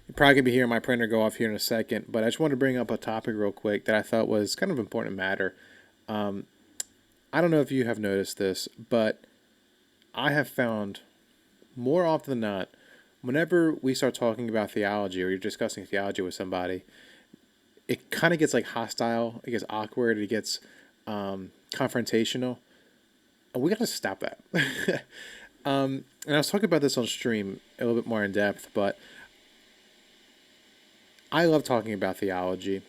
You're probably gonna be hearing my printer go off here in a second, but I just wanted to bring up a topic real quick that I thought was kind of important matter. Um, I don't know if you have noticed this, but I have found more often than not, whenever we start talking about theology or you're discussing theology with somebody, it kind of gets like hostile, it gets awkward, it gets confrontational, and we got to stop that. And I was talking about this on stream a little bit more in depth, but I love talking about theology,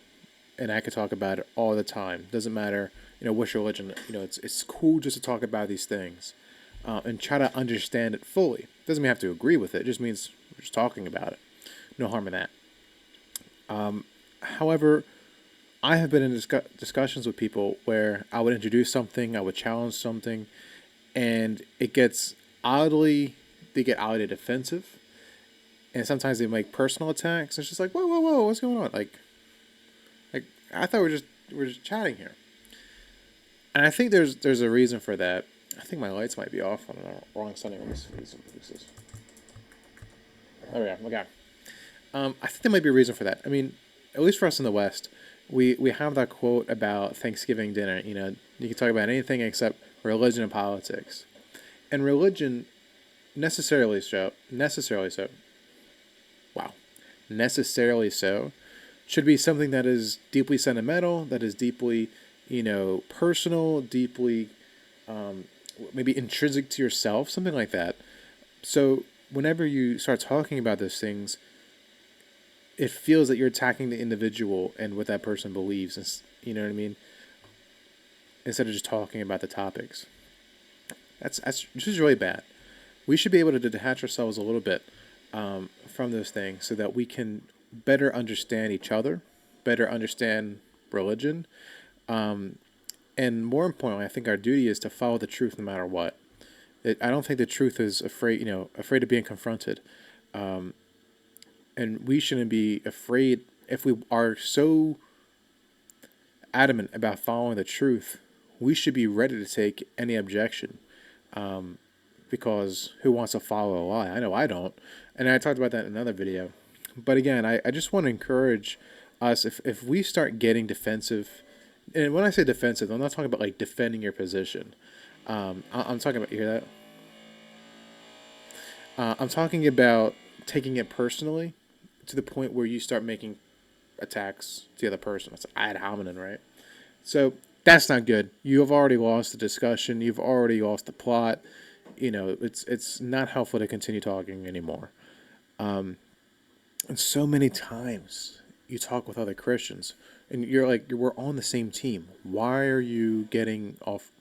and I could talk about it all the time. Doesn't matter, which religion. It's cool just to talk about these things, and try to understand it fully. Doesn't mean I have to agree with it. It just means we're just talking about it. No harm in that. However, I have been in discussions with people where I would introduce something, I would challenge something, and they get oddly defensive, and sometimes they make personal attacks. It's just like, whoa, whoa, whoa, what's going on? Like I thought we're just chatting here, and I think there's a reason for that. I think my lights might be off on the wrong setting. Let me see some pieces. There we go. Okay. I think there might be a reason for that. I mean, at least for us in the West, we have that quote about Thanksgiving dinner. You can talk about anything except religion and politics, and religion necessarily so. Wow, necessarily so should be something that is deeply sentimental, that is deeply, personal, deeply maybe intrinsic to yourself, something like that. So whenever you start talking about those things, it feels that you're attacking the individual and what that person believes. And you know what I mean? Instead of just talking about the topics. That's this is really bad. We should be able to detach ourselves a little bit from those things so that we can better understand each other, better understand religion, and more importantly, I think our duty is to follow the truth no matter what. I don't think the truth is afraid of being confronted, and we shouldn't be afraid if we are so adamant about following the truth. We should be ready to take any objection, because who wants to follow a lie? I know I don't, and I talked about that in another video. But again, I just want to encourage us if we start getting defensive, and when I say defensive, I'm not talking about like defending your position. I'm talking about, you hear that? I'm talking about taking it personally to the point where you start making attacks to the other person. It's ad hominem, right? So that's not good. You have already lost the discussion. You've already lost the plot. It's not helpful to continue talking anymore. And so many times you talk with other Christians, and you're like, we're on the same team. Why are you getting off?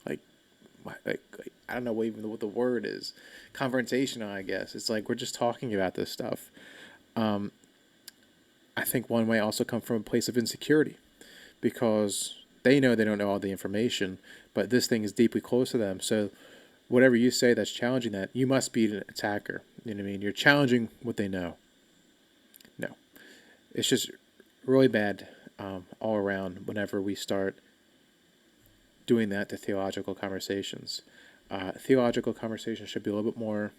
Like, I don't know what the word is. Confrontational, I guess. It's like we're just talking about this stuff. I think one may also come from a place of insecurity because they know they don't know all the information, but this thing is deeply close to them. So whatever you say that's challenging that, you must be an attacker. You know what I mean? You're challenging what they know. No, it's just really bad all around whenever we start doing that to theological conversations. Theological conversations should be a little bit more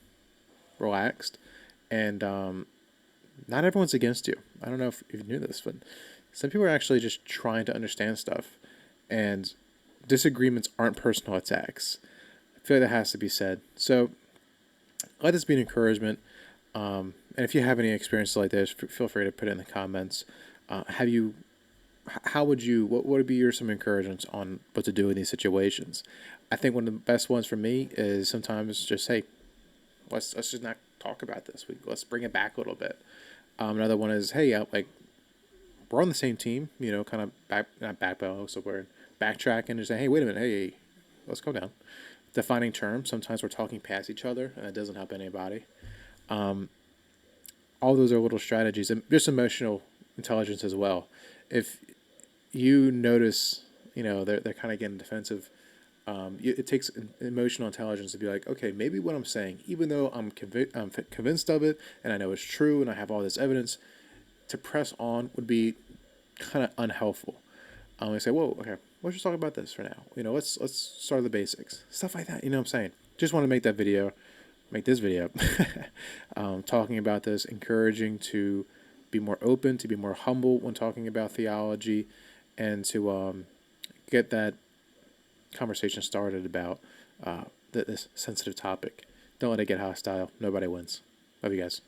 relaxed, and not everyone's against you. I don't know if you knew this, but some people are actually just trying to understand stuff, and disagreements aren't personal attacks. I feel like that has to be said. So let this be an encouragement. And if you have any experiences like this, feel free to put it in the comments. Have you? How would you? What would be your some encouragements on what to do in these situations? I think one of the best ones for me is sometimes just, hey, let's just not talk about this. Let's bring it back a little bit. Another one is, hey, like we're on the same team. Kind of not backpedal, so we're backtracking and say, hey, wait a minute, hey, let's go down. Defining terms. Sometimes we're talking past each other, and that doesn't help anybody. All those are little strategies, and just emotional intelligence as well. If you notice, they're kind of getting defensive. It takes emotional intelligence to be like, okay, maybe what I'm saying, even though I'm convinced of it and I know it's true and I have all this evidence, to press on would be kind of unhelpful. I say, whoa, okay, let's just talk about this for now. Let's start the basics, stuff like that. You know what I'm saying? Just want to make that video. make this video, talking about this, encouraging to be more open, to be more humble when talking about theology, and to get that conversation started about this sensitive topic. Don't let it get hostile. Nobody wins. Love you guys.